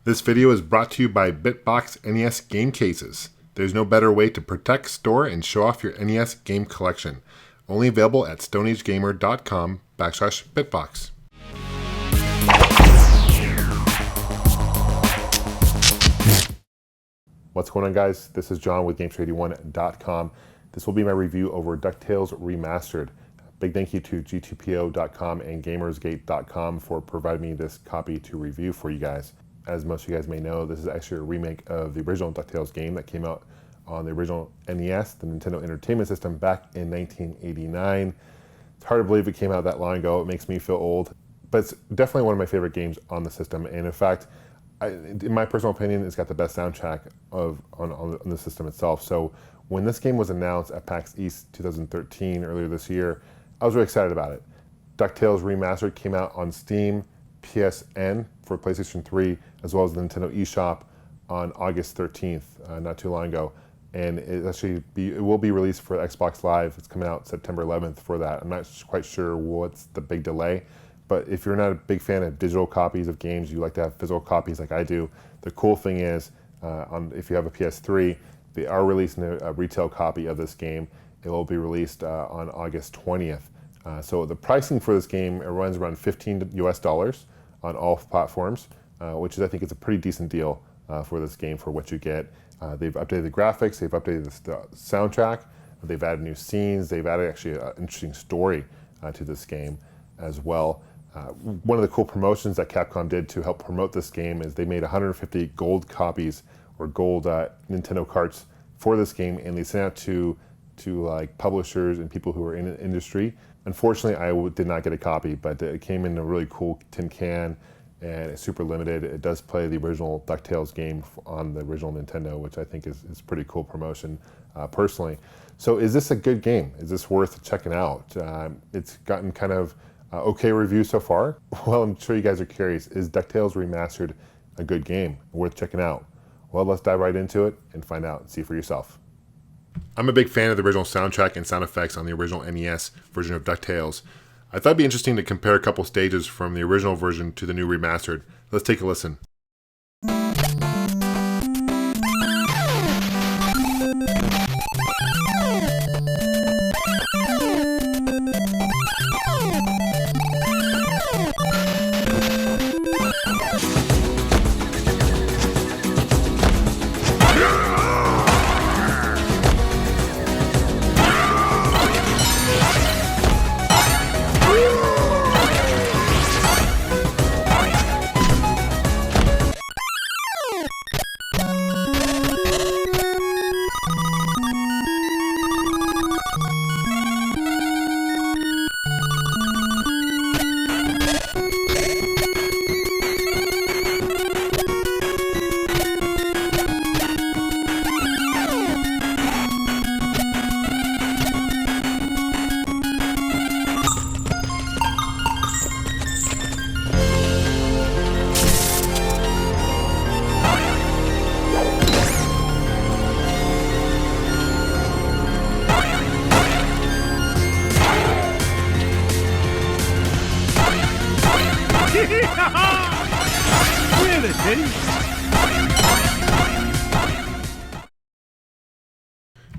This video is brought to you by Bitbox NES Game Cases. There's no better way to protect, store, and show off your NES game collection. Only available at stoneagegamer.com/bitbox. What's going on, guys? This is John with Gamester81.com. This will be my review over DuckTales Remastered. Big thank you to G2PO.com and Gamersgate.com for providing me this copy to review for you guys. As most of you guys may know, this is actually a remake of the original DuckTales game that came out on the original NES, the Nintendo Entertainment System, back in 1989. It's hard to believe it came out that long ago. It makes me feel old, but it's definitely one of my favorite games on the system. And in fact, in my personal opinion, it's got the best soundtrack on the system itself. So when this game was announced at PAX East 2013, earlier this year, I was really excited about it. DuckTales Remastered came out on Steam, PSN for PlayStation 3, as well as the Nintendo eShop on August 13th, not too long ago. And it will be released for Xbox Live. It's coming out September 11th for that. I'm not quite sure what's the big delay, but if you're not a big fan of digital copies of games, you like to have physical copies like I do, the cool thing is, if you have a PS3, they are releasing a retail copy of this game. It will be released on August 20th. So the pricing for this game, it runs around $15 US on all platforms, which is, I think, it's a pretty decent deal for this game for what you get. They've updated the graphics, they've updated the soundtrack, they've added new scenes, they've added actually an interesting story to this game as well. One of the cool promotions that Capcom did to help promote this game is they made 150 gold copies or gold Nintendo carts for this game, and they sent out to like publishers and people who are in the industry. Unfortunately, I did not get a copy, but it came in a really cool tin can, and it's super limited. It does play the original DuckTales game on the original Nintendo, which I think is pretty cool promotion, personally. So is this a good game? Is this worth checking out? It's gotten kind of okay reviews so far. Well, I'm sure you guys are curious. Is DuckTales Remastered a good game, worth checking out? Well, let's dive right into it and find out and see for yourself. I'm a big fan of the original soundtrack and sound effects on the original NES version of DuckTales. I thought it'd be interesting to compare a couple stages from the original version to the new remastered. Let's take a listen.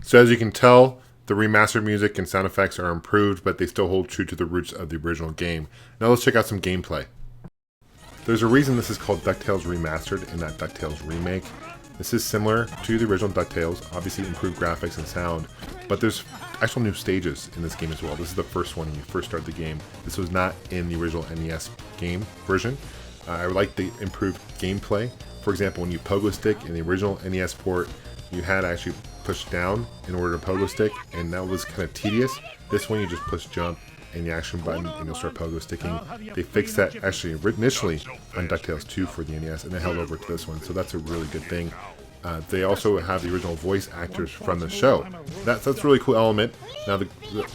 So as you can tell, the remastered music and sound effects are improved, but they still hold true to the roots of the original game. Now let's check out some gameplay. There's a reason this is called DuckTales Remastered and not DuckTales Remake. This is similar to the original DuckTales, obviously improved graphics and sound, but there's actual new stages in this game as well. This is the first one when you first start the game. This was not in the original NES game version. I like the improved gameplay. For example, when you pogo stick in the original NES port, you had to actually push down in order to pogo stick, and that was kind of tedious. This one you just push jump and the action button and you'll start pogo sticking. They fixed that actually initially on DuckTales 2 for the NES, and they held over to this one, so that's a really good thing. They also have the original voice actors from the show. That's a really cool element. Now the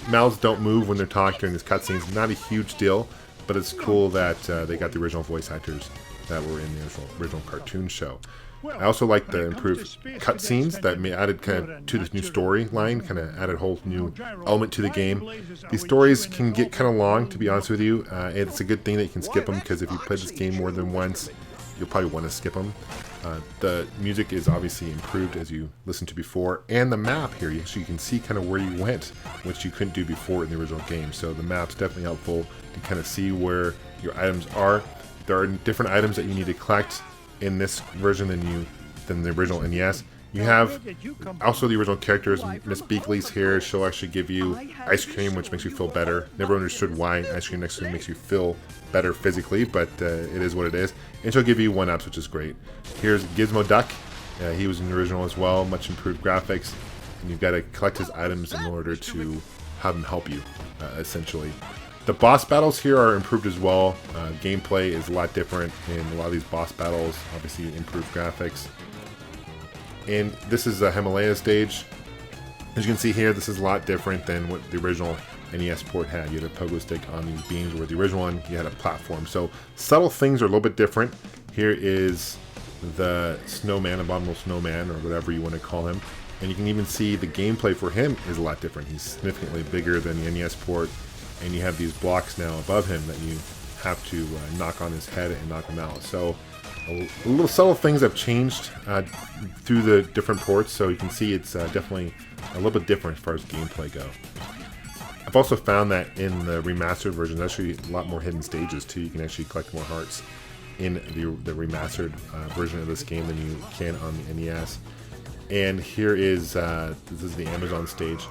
mouths don't move when they're talking during these cutscenes. Not a huge deal, but it's cool that they got the original voice actors that were in the original cartoon show. I also like the improved cutscenes that added kind of to this new storyline, kind of added a whole new element to the game. These stories can get kind of long, to be honest with you. It's a good thing that you can skip them, because if you play this game more than once, you'll probably want to skip them. The music is obviously improved as you listened to before, and the map here, so you can see kind of where you went, which you couldn't do before in the original game. So the map's definitely helpful to kind of see where your items are. There are different items that you need to collect in this version than the original NES. You have also the original characters. Miss Beakley's here. She'll actually give you ice cream, which makes you feel better. Never understood why ice cream actually makes you feel better physically, but it is what it is. And she'll give you 1-ups, which is great. Here's Gizmo Duck. He was in the original as well. Much improved graphics. And you've got to collect his items in order to have him help you, essentially. The boss battles here are improved as well. Gameplay is a lot different in a lot of these boss battles. Obviously, improved graphics. And this is a Himalaya stage. As you can see here, this is a lot different than what the original NES port had. You had a pogo stick on these beams, where the original one, you had a platform. So subtle things are a little bit different. Here is the snowman, abominable snowman, or whatever you want to call him. And you can even see the gameplay for him is a lot different. He's significantly bigger than the NES port. And you have these blocks now above him that you have to knock on his head and knock him out. So little subtle things have changed through the different ports, so you can see it's definitely a little bit different as far as gameplay go. I've also found that in the remastered version, there's actually a lot more hidden stages too. You can actually collect more hearts in the remastered version of this game than you can on the NES. And here is this is the Amazon stage.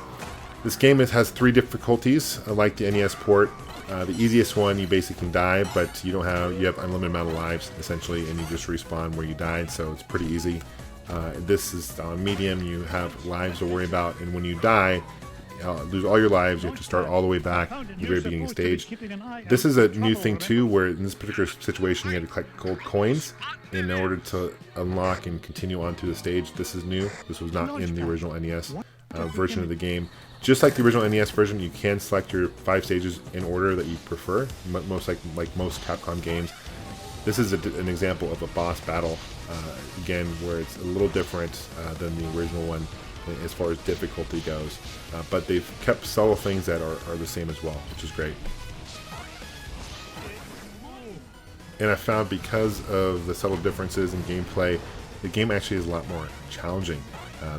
This game has 3 difficulties, like the NES port. The easiest one, you basically can die, but you have unlimited amount of lives essentially, and you just respawn where you died, so it's pretty easy. This is on medium. You have lives to worry about, and when you die, lose all your lives. You have to start all the way back at the very beginning stage. This is a new thing too, where in this particular situation, you have to collect gold coins in order to unlock and continue on to the stage. This is new. This was not in the original NES version of the game. Just like the original NES version, you can select your 5 stages in order that you prefer, most like most Capcom games. This is an example of a boss battle, again, where it's a little different than the original one as far as difficulty goes. But they've kept subtle things that are the same as well, which is great. And I found because of the subtle differences in gameplay, the game actually is a lot more challenging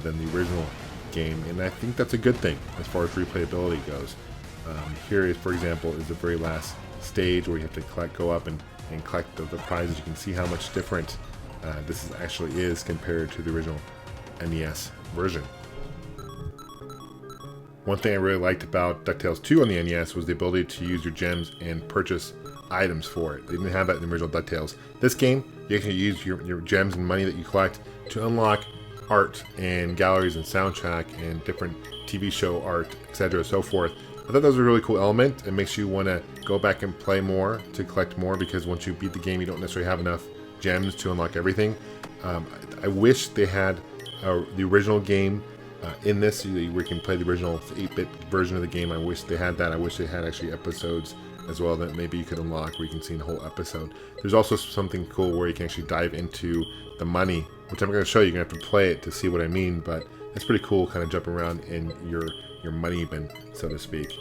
than the original game, and I think that's a good thing as far as replayability goes. Here is, for example, is the very last stage where you have to go up and collect the prizes. You can see how much different this actually is compared to the original NES version. One thing I really liked about DuckTales 2 on the NES was the ability to use your gems and purchase items for it. They didn't have that in the original DuckTales. This game, you can use your gems and money that you collect to unlock art and galleries and soundtrack and different TV show art, etc., so forth. I thought that was a really cool element. It makes you want to go back and play more to collect more, because once you beat the game, you don't necessarily have enough gems to unlock everything. I wish they had the original game in this, so you can play the original 8-bit version of the game. I wish they had that. I wish they had actually episodes as well that maybe you could unlock where you can see the whole episode. There's also something cool where you can actually dive into the money, which I'm going to show you. You're going to have to play it to see what I mean, but it's pretty cool, kind of jumping around in your money bin, so to speak.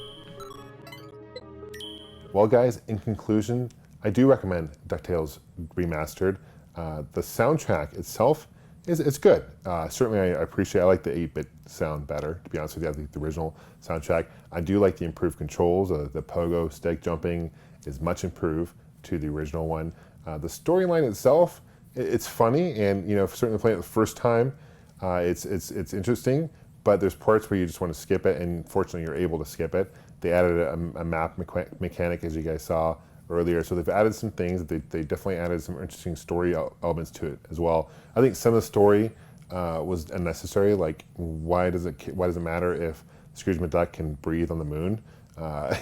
Well, guys, in conclusion, I do recommend DuckTales Remastered. The soundtrack itself it's good. Certainly, I like the 8-bit sound better, to be honest with you. I think the original soundtrack. I do like the improved controls. The pogo stick jumping is much improved to the original one. The storyline itself, it's funny, and certainly playing it the first time, it's interesting. But there's parts where you just want to skip it, and fortunately, you're able to skip it. They added a map mechanic, as you guys saw earlier, so they've added some things. They definitely added some interesting story elements to it as well. I think some of the story was unnecessary. Like, why does it matter if Scrooge McDuck can breathe on the moon? For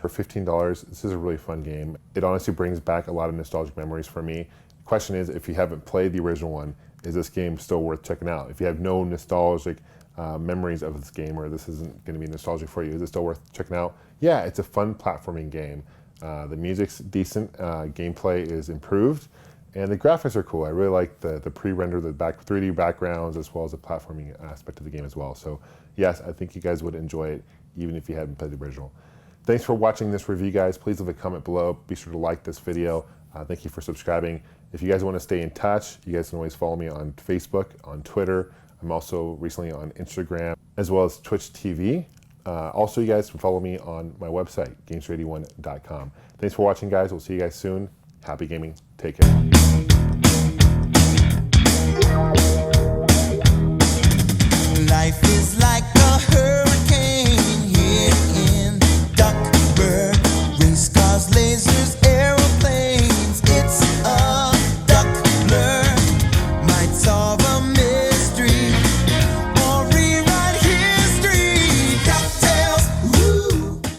$15, this is a really fun game. It honestly brings back a lot of nostalgic memories for me. The question is, if you haven't played the original one, is this game still worth checking out? If you have no nostalgic memories of this game, or this isn't going to be nostalgic for you, is it still worth checking out? Yeah, it's a fun platforming game. The music's decent, gameplay is improved, and the graphics are cool. I really like the pre-rendered, 3D backgrounds, as well as the platforming aspect of the game as well. So yes, I think you guys would enjoy it, even if you hadn't played the original. Thanks for watching this review, guys. Please leave a comment below. Be sure to like this video. Thank you for subscribing. If you guys want to stay in touch, you guys can always follow me on Facebook, on Twitter. I'm also recently on Instagram, as well as Twitch TV. Also, you guys can follow me on my website, Gamester81.com. Thanks for watching, guys. We'll see you guys soon. Happy gaming. Take care.